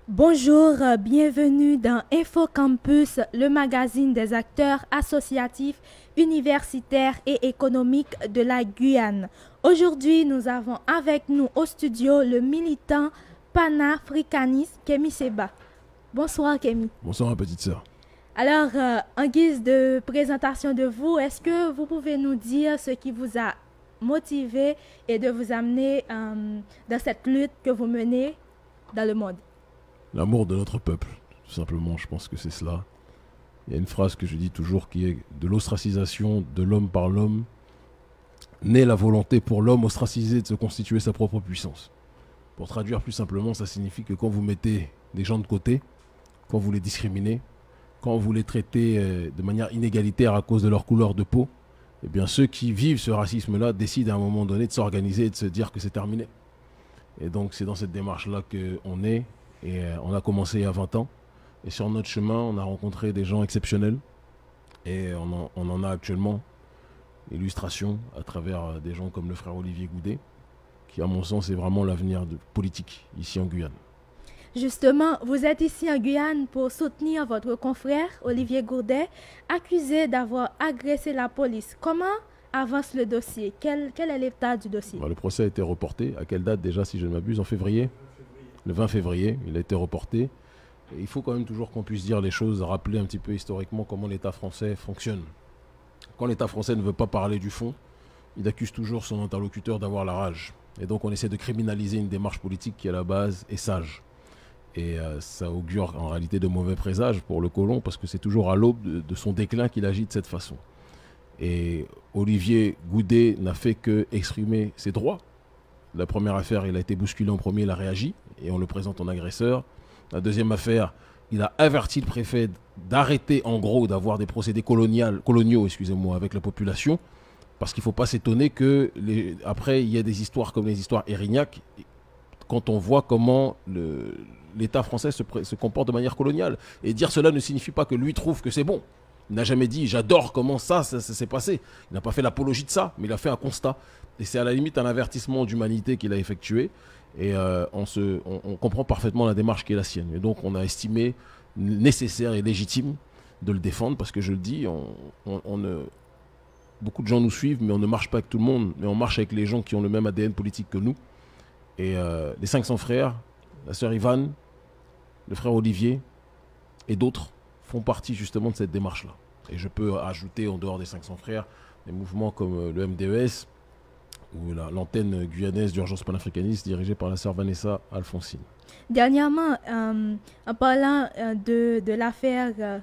Bonjour, bienvenue dans InfoCampus, le magazine des acteurs associatifs, universitaires et économiques de la Guyane. Aujourd'hui, nous avons avec nous au studio le militant panafricaniste Kémy Seba. Bonsoir Kémy. Bonsoir ma petite sœur. Alors, en guise de présentation de vous, est-ce que vous pouvez nous dire ce qui vous a motivé et de vous amener dans cette lutte que vous menez dans le monde? L'amour de notre peuple, tout simplement, je pense que c'est cela. Il y a une phrase que je dis toujours qui est de l'ostracisation de l'homme par l'homme, naît la volonté pour l'homme ostracisé de se constituer sa propre puissance. Pour traduire plus simplement, ça signifie que quand vous mettez des gens de côté, quand vous les discriminez, quand vous les traitez de manière inégalitaire à cause de leur couleur de peau, eh bien ceux qui vivent ce racisme-là décident à un moment donné de s'organiser et de se dire que c'est terminé. Et donc c'est dans cette démarche-là qu'on est. Et on a commencé il y a 20 ans. Et sur notre chemin, on a rencontré des gens exceptionnels. Et on en a actuellement illustration à travers des gens comme le frère Olivier Goudet, qui à mon sens est vraiment l'avenir politique ici en Guyane. Justement, vous êtes ici en Guyane pour soutenir votre confrère Olivier Goudet, accusé d'avoir agressé la police. Comment avance le dossier? Quel est l'état du dossier? Le procès a été reporté. À quelle date déjà, si je ne m'abuse? En février? Le 20 février, il a été reporté. Et il faut quand même toujours qu'on puisse dire les choses, rappeler un petit peu historiquement comment l'État français fonctionne. Quand l'État français ne veut pas parler du fond, il accuse toujours son interlocuteur d'avoir la rage. Et donc on essaie de criminaliser une démarche politique qui à la base est sage. Et ça augure en réalité de mauvais présages pour le colon parce que c'est toujours à l'aube de son déclin qu'il agit de cette façon. Et Olivier Goudet n'a fait que exprimer ses droits. La première affaire, il a été bousculé en premier, il a réagi et on le présente en agresseur. La deuxième affaire, il a averti le préfet d'arrêter en gros d'avoir des procédés coloniaux avec la population parce qu'il ne faut pas s'étonner que après il y a des histoires comme les histoires Érignac quand on voit comment l'État français se comporte de manière coloniale. Et dire cela ne signifie pas que lui trouve que c'est bon. Il n'a jamais dit « j'adore comment ça s'est passé ». Il n'a pas fait l'apologie de ça, mais il a fait un constat. Et c'est à la limite un avertissement d'humanité qu'il a effectué. Et on comprend parfaitement la démarche qui est la sienne. Et donc on a estimé nécessaire et légitime de le défendre parce que je le dis, beaucoup de gens nous suivent, mais on ne marche pas avec tout le monde. Mais on marche avec les gens qui ont le même ADN politique que nous. Et les 500 frères, la sœur Yvonne, le frère Olivier et d'autres font partie justement de cette démarche-là. Et je peux ajouter en dehors des 500 frères des mouvements comme le MDES ou l'antenne guyanaise d'urgence panafricaniste dirigée par la sœur Vanessa Alfonsine. Dernièrement, en parlant de l'affaire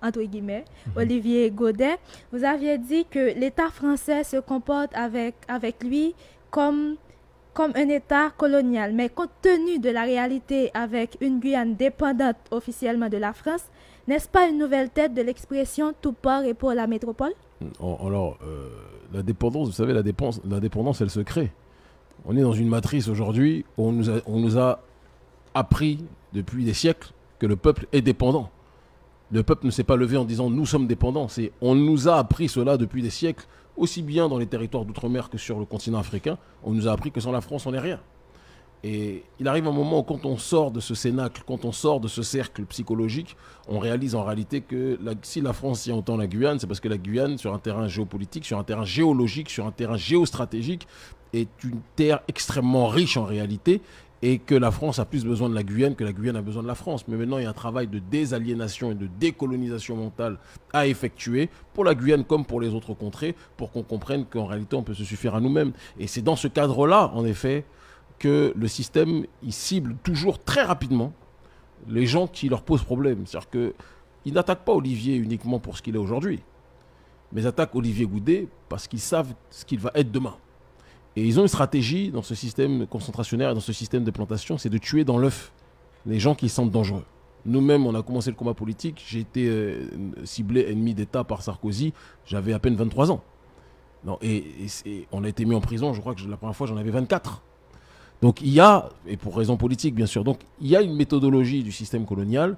entre guillemets, Olivier Goudet, vous aviez dit que l'État français se comporte avec lui comme un État colonial. Mais compte tenu de la réalité avec une Guyane dépendante officiellement de la France, n'est-ce pas une nouvelle tête de l'expression « tout part et pour la métropole » ? Alors, la dépendance, vous savez, la dépendance, elle se crée. On est dans une matrice aujourd'hui où on nous a appris depuis des siècles que le peuple est dépendant. Le peuple ne s'est pas levé en disant « nous sommes dépendants ». On nous a appris cela depuis des siècles, aussi bien dans les territoires d'outre-mer que sur le continent africain. On nous a appris que sans la France, on n'est rien. Et il arrive un moment où quand on sort de ce cénacle, quand on sort de ce cercle psychologique, on réalise en réalité que si la France tient autant la Guyane, c'est parce que la Guyane, sur un terrain géopolitique, sur un terrain géologique, sur un terrain géostratégique, est une terre extrêmement riche en réalité, et que la France a plus besoin de la Guyane que la Guyane a besoin de la France. Mais maintenant, il y a un travail de désaliénation et de décolonisation mentale à effectuer pour la Guyane comme pour les autres contrées, pour qu'on comprenne qu'en réalité, on peut se suffire à nous-mêmes. Et c'est dans ce cadre-là, en effet, que le système, il cible toujours très rapidement les gens qui leur posent problème. C'est-à-dire qu'ils n'attaquent pas Olivier uniquement pour ce qu'il est aujourd'hui, mais ils attaquent Olivier Goudet parce qu'ils savent ce qu'il va être demain. Et ils ont une stratégie dans ce système concentrationnaire et dans ce système de plantation, c'est de tuer dans l'œuf les gens qui sentent dangereux. Nous-mêmes, on a commencé le combat politique, j'ai été ciblé ennemi d'État par Sarkozy, j'avais à peine 23 ans. Non, et on a été mis en prison, je crois que la première fois j'en avais 24. Donc il y a, et pour raison politique bien sûr, donc il y a une méthodologie du système colonial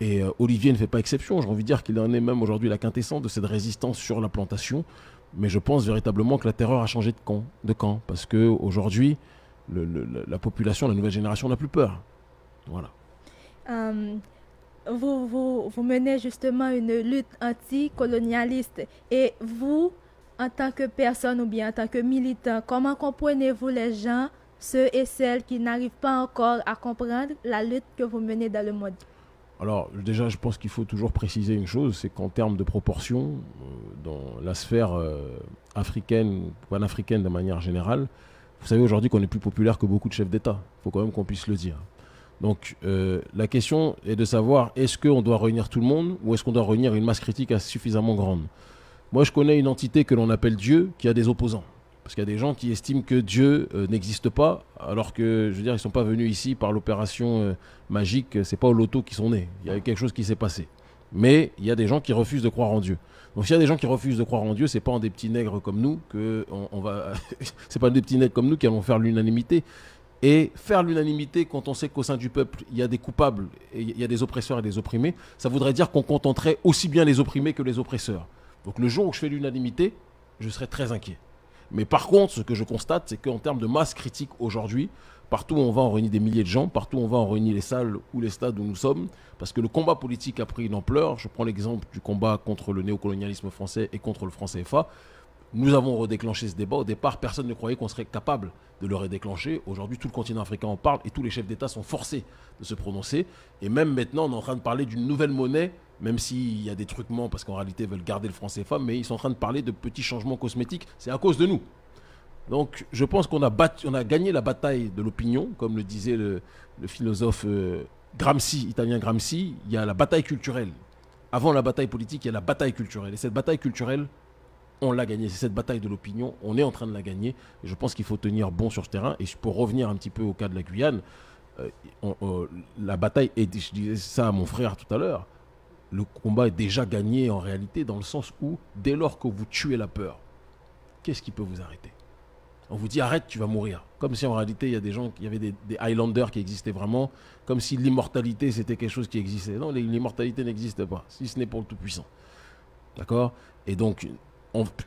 et Olivier ne fait pas exception. J'ai envie de dire qu'il en est même aujourd'hui la quintessence de cette résistance sur la plantation. Mais je pense véritablement que la terreur a changé de camp parce qu'aujourd'hui, la population, la nouvelle génération n'a plus peur. Voilà. euh, vous menez justement une lutte anticolonialiste. Et vous, en tant que personne ou bien en tant que militant, comment comprenez-vous les gens, ceux et celles qui n'arrivent pas encore à comprendre la lutte que vous menez dans le monde? Alors déjà, je pense qu'il faut toujours préciser une chose, c'est qu'en termes de proportion, dans la sphère africaine, panafricaine de manière générale, vous savez aujourd'hui qu'on est plus populaire que beaucoup de chefs d'État. Il faut quand même qu'on puisse le dire. Donc la question est de savoir, est-ce qu'on doit réunir tout le monde ou est-ce qu'on doit réunir une masse critique suffisamment grande? Moi, je connais une entité que l'on appelle Dieu qui a des opposants. Parce qu'il y a des gens qui estiment que Dieu n'existe pas, alors que, je veux dire, ils ne sont pas venus ici par l'opération magique, c'est pas au loto qu'ils sont nés. Il y a quelque chose qui s'est passé. Mais il y a des gens qui refusent de croire en Dieu. Donc s'il y a des gens qui refusent de croire en Dieu, c'est pas en des petits nègres comme nous que on va c'est pas des petits nègres comme nous qui allons faire l'unanimité. Et faire l'unanimité quand on sait qu'au sein du peuple, il y a des coupables, et il y a des oppresseurs et des opprimés, ça voudrait dire qu'on contenterait aussi bien les opprimés que les oppresseurs. Donc le jour où je fais l'unanimité, je serai très inquiet. Mais par contre, ce que je constate, c'est qu'en termes de masse critique aujourd'hui, partout où on va, on réunit des milliers de gens, partout où on va, on réunit les salles ou les stades où nous sommes, parce que le combat politique a pris une ampleur. Je prends l'exemple du combat contre le néocolonialisme français et contre le franc CFA. Nous avons redéclenché ce débat. Au départ, personne ne croyait qu'on serait capable de le redéclencher. Aujourd'hui, tout le continent africain en parle et tous les chefs d'État sont forcés de se prononcer. Et même maintenant, on est en train de parler d'une nouvelle monnaie, même s'il y a des truquements, parce qu'en réalité, ils veulent garder le franc CFA, mais ils sont en train de parler de petits changements cosmétiques. C'est à cause de nous. Donc, je pense qu'on a gagné la bataille de l'opinion, comme le disait le philosophe Gramsci, italien Gramsci. Il y a la bataille culturelle. Avant la bataille politique, il y a la bataille culturelle. Et cette bataille culturelle, on l'a gagnée. C'est cette bataille de l'opinion. On est en train de la gagner. Et je pense qu'il faut tenir bon sur ce terrain. Et pour revenir un petit peu au cas de la Guyane, la bataille, et je disais ça à mon frère tout à l'heure, le combat est déjà gagné en réalité, dans le sens où, dès lors que vous tuez la peur, qu'est-ce qui peut vous arrêter? On vous dit arrête, tu vas mourir. Comme si en réalité il y a des gens, il y avait des Highlanders qui existaient vraiment, comme si l'immortalité c'était quelque chose qui existait. Non, l'immortalité n'existe pas, si ce n'est pour le Tout-Puissant. D'accord? Et donc,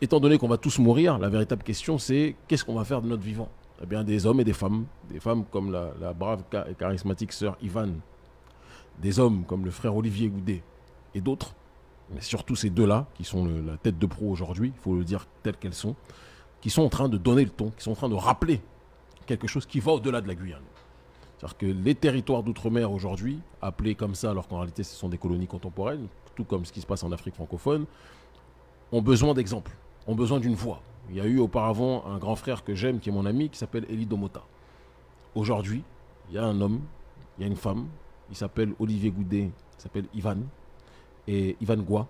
étant donné qu'on va tous mourir, la véritable question c'est qu'est-ce qu'on va faire de notre vivant? Eh bien, des hommes et des femmes comme la brave et charismatique sœur Yvonne, des hommes comme le frère Olivier Goudet et d'autres, mais surtout ces deux-là qui sont la tête de proue aujourd'hui, il faut le dire telles qu'elles sont, qui sont en train de donner le ton, qui sont en train de rappeler quelque chose qui va au-delà de la Guyane. C'est-à-dire que les territoires d'outre-mer aujourd'hui, appelés comme ça alors qu'en réalité ce sont des colonies contemporaines, tout comme ce qui se passe en Afrique francophone, ont besoin d'exemples, ont besoin d'une voix. Il y a eu auparavant un grand frère que j'aime, qui est mon ami, qui s'appelle Elie Domota. Aujourd'hui, il y a un homme, il y a une femme, il s'appelle Olivier Goudet, il s'appelle Yvonne, et Yvonne Goua,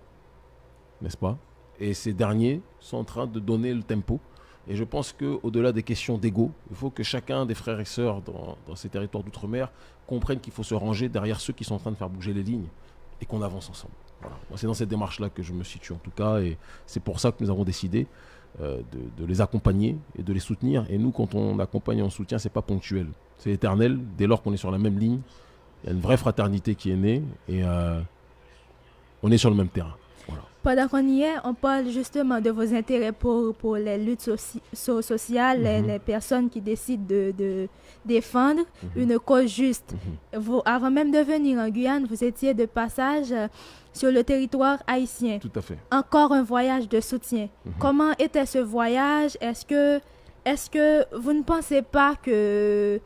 n'est-ce pas? Et ces derniers sont en train de donner le tempo. Et je pense qu'au-delà des questions d'ego, il faut que chacun des frères et sœurs dans ces territoires d'outre-mer comprenne qu'il faut se ranger derrière ceux qui sont en train de faire bouger les lignes et qu'on avance ensemble. Voilà. Moi, c'est dans cette démarche-là que je me situe en tout cas, et c'est pour ça que nous avons décidé de les accompagner et de les soutenir. Et nous, quand on accompagne et on soutient, c'est pas ponctuel, c'est éternel. Dès lors qu'on est sur la même ligne, il y a une vraie fraternité qui est née et on est sur le même terrain. Voilà. Pendant qu'on y est, on parle justement de vos intérêts pour les luttes sociales, les personnes qui décident de défendre une cause juste. Vous, avant même de venir en Guyane, vous étiez de passage sur le territoire haïtien. Tout à fait. Encore un voyage de soutien. Comment était ce voyage? Est-ce que vous ne pensez pas qu'il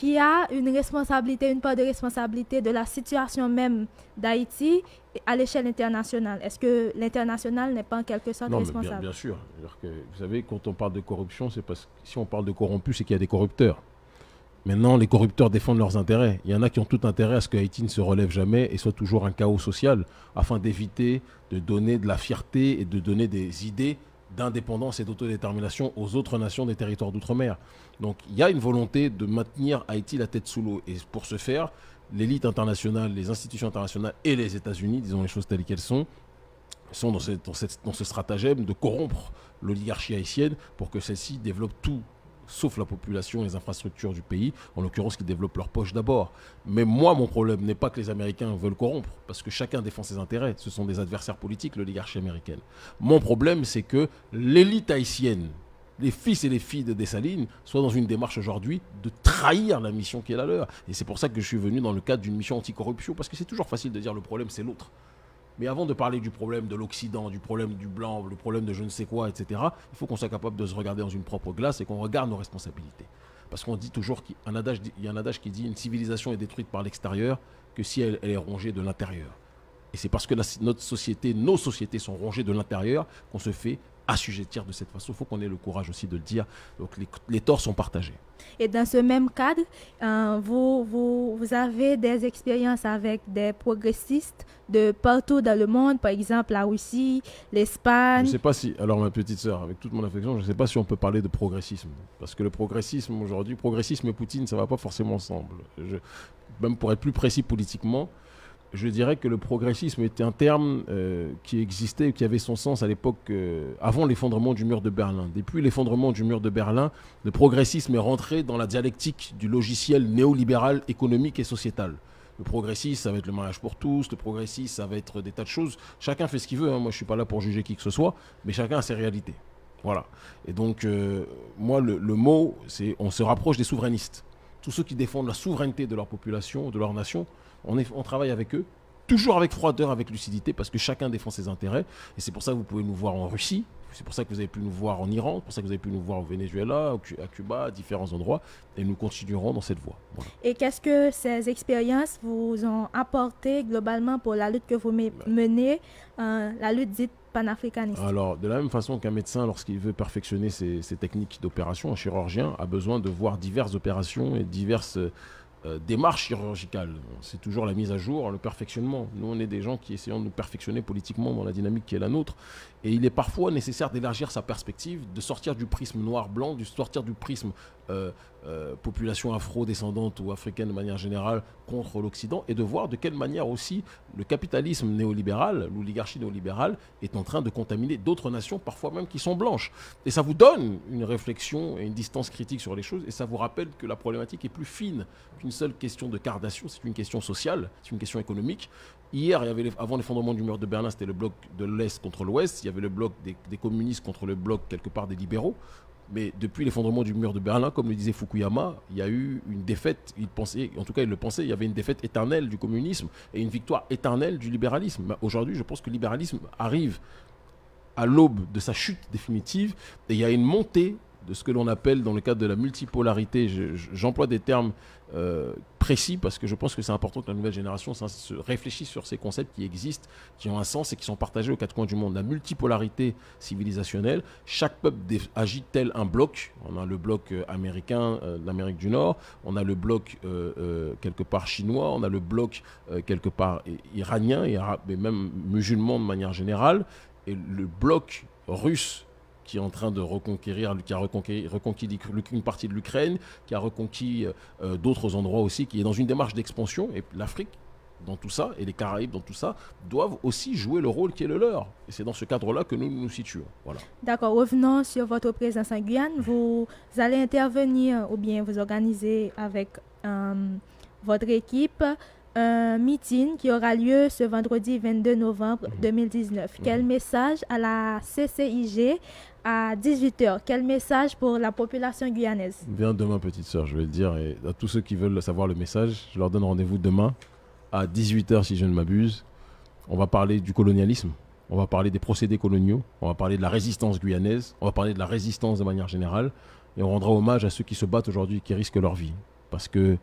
y a une responsabilité, une part de responsabilité de la situation même d'Haïti à l'échelle internationale? Est-ce que l'international n'est pas en quelque sorte responsable? Bien sûr. Que, vous savez, quand on parle de corruption, c'est parce que si on parle de corrompus, c'est qu'il y a des corrupteurs. Maintenant, les corrupteurs défendent leurs intérêts. Il y en a qui ont tout intérêt à ce que Haïti ne se relève jamais et soit toujours un chaos social, afin d'éviter de donner de la fierté et de donner des idées d'indépendance et d'autodétermination aux autres nations des territoires d'outre-mer. Donc il y a une volonté de maintenir Haïti la tête sous l'eau. Et pour ce faire, l'élite internationale, les institutions internationales et les États-Unis, disons les choses telles qu'elles sont dans ce stratagème de corrompre l'oligarchie haïtienne pour que celle-ci développe tout, sauf la population et les infrastructures du pays, en l'occurrence qui développent leur poche d'abord. Mais moi, mon problème n'est pas que les Américains veulent corrompre, parce que chacun défend ses intérêts. Ce sont des adversaires politiques, l'oligarchie américaine. Mon problème, c'est que l'élite haïtienne, les fils et les filles de Dessalines soient dans une démarche aujourd'hui de trahir la mission qui est la leur. Et c'est pour ça que je suis venu dans le cadre d'une mission anticorruption, parce que c'est toujours facile de dire le problème c'est l'autre. Mais avant de parler du problème de l'Occident, du problème du blanc, le problème de je ne sais quoi, etc., il faut qu'on soit capable de se regarder dans une propre glace et qu'on regarde nos responsabilités. Parce qu'on dit toujours qu'il y a un adage qui dit une civilisation est détruite par l'extérieur que si elle est rongée de l'intérieur. Et c'est parce que notre société, nos sociétés sont rongées de l'intérieur qu'on se fait assujettir de cette façon. Il faut qu'on ait le courage aussi de le dire. Donc les torts sont partagés. Et dans ce même cadre, vous avez des expériences avec des progressistes de partout dans le monde, par exemple la Russie, l'Espagne. Je ne sais pas si, alors ma petite sœur, avec toute mon affection, je ne sais pas si on peut parler de progressisme. Parce que le progressisme aujourd'hui, progressisme et Poutine, ça ne va pas forcément ensemble. Même pour être plus précis politiquement, je dirais que le progressisme était un terme qui existait, qui avait son sens à l'époque, avant l'effondrement du mur de Berlin. Depuis l'effondrement du mur de Berlin, le progressisme est rentré dans la dialectique du logiciel néolibéral économique et sociétal. Le progressisme, ça va être le mariage pour tous, le progressisme, ça va être des tas de choses. Chacun fait ce qu'il veut, hein. Moi je ne suis pas là pour juger qui que ce soit, mais chacun a ses réalités. Voilà. Et donc, moi, le mot, c'est on se rapproche des souverainistes. Tous ceux qui défendent la souveraineté de leur population, de leur nation, on travaille avec eux, toujours avec froideur, avec lucidité, parce que chacun défend ses intérêts. Et c'est pour ça que vous pouvez nous voir en Russie, c'est pour ça que vous avez pu nous voir en Iran, c'est pour ça que vous avez pu nous voir au Venezuela, à Cuba, à différents endroits. Et nous continuerons dans cette voie. Voilà. Et qu'est-ce que ces expériences vous ont apporté globalement pour la lutte que vous menez, la lutte dite panafricaniste? Alors, de la même façon qu'un médecin, lorsqu'il veut perfectionner ses techniques d'opération, un chirurgien a besoin de voir diverses opérations et diverses démarche chirurgicale. C'est toujours la mise à jour, le perfectionnement. Nous, on est des gens qui essayons de nous perfectionner politiquement dans la dynamique qui est la nôtre. Et il est parfois nécessaire d'élargir sa perspective, de sortir du prisme noir-blanc, de sortir du prisme population afro-descendante ou africaine de manière générale contre l'Occident, et de voir de quelle manière aussi le capitalisme néolibéral, l'oligarchie néolibérale est en train de contaminer d'autres nations, parfois même qui sont blanches. Et ça vous donne une réflexion et une distance critique sur les choses, et ça vous rappelle que la problématique est plus fine qu'une seule question de cardation, c'est une question sociale, c'est une question économique. Hier, il y avait avant l'effondrement du mur de Berlin, c'était le bloc de l'Est contre l'Ouest, il y avait le bloc des communistes contre le bloc quelque part des libéraux. Mais depuis l'effondrement du mur de Berlin, comme le disait Fukuyama, il y a eu une défaite, il le pensait, il y avait une défaite éternelle du communisme et une victoire éternelle du libéralisme. Mais aujourd'hui, je pense que le libéralisme arrive à l'aube de sa chute définitive et il y a une montée de ce que l'on appelle dans le cadre de la multipolarité. J'emploie des termes précis parce que je pense que c'est important que la nouvelle génération se réfléchisse sur ces concepts qui existent, qui ont un sens et qui sont partagés aux quatre coins du monde. La multipolarité civilisationnelle, chaque peuple agit tel un bloc. On a le bloc américain d'Amérique du Nord, on a le bloc quelque part chinois, on a le bloc quelque part iranien et arabe, et même musulman de manière générale, et le bloc russe qui est en train de reconquérir, qui a reconquis une partie de l'Ukraine, qui a reconquis d'autres endroits aussi, qui est dans une démarche d'expansion. Et l'Afrique, dans tout ça, et les Caraïbes, dans tout ça, doivent aussi jouer le rôle qui est le leur. Et c'est dans ce cadre-là que nous nous situons. Voilà. D'accord. Revenons sur votre présence en Guyane. Vous allez intervenir ou bien vous organiser avec votre équipe un meeting qui aura lieu ce vendredi 22 novembre 2019. Quel message à la CCIG à 18h? Quel message pour la population guyanaise? Viens demain, petite sœur, je vais le dire. Et à tous ceux qui veulent savoir le message, je leur donne rendez-vous demain à 18h si je ne m'abuse. On va parler du colonialisme, on va parler des procédés coloniaux, on va parler de la résistance guyanaise, on va parler de la résistance de manière générale. Et on rendra hommage à ceux qui se battent aujourd'hui, qui risquent leur vie. Parce que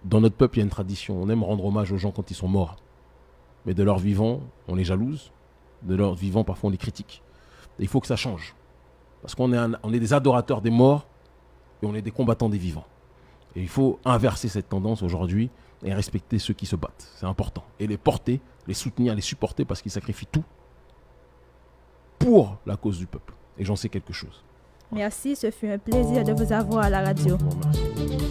dans notre peuple, il y a une tradition. On aime rendre hommage aux gens quand ils sont morts. Mais de leur vivant, on les jalouse. De leur vivant, parfois, on les critique. Et il faut que ça change. Parce qu'on est des adorateurs des morts et on est des combattants des vivants. Et il faut inverser cette tendance aujourd'hui et respecter ceux qui se battent. C'est important. Et les porter, les soutenir, les supporter parce qu'ils sacrifient tout pour la cause du peuple. Et j'en sais quelque chose. Merci, ce fut un plaisir de vous avoir à la radio. Merci.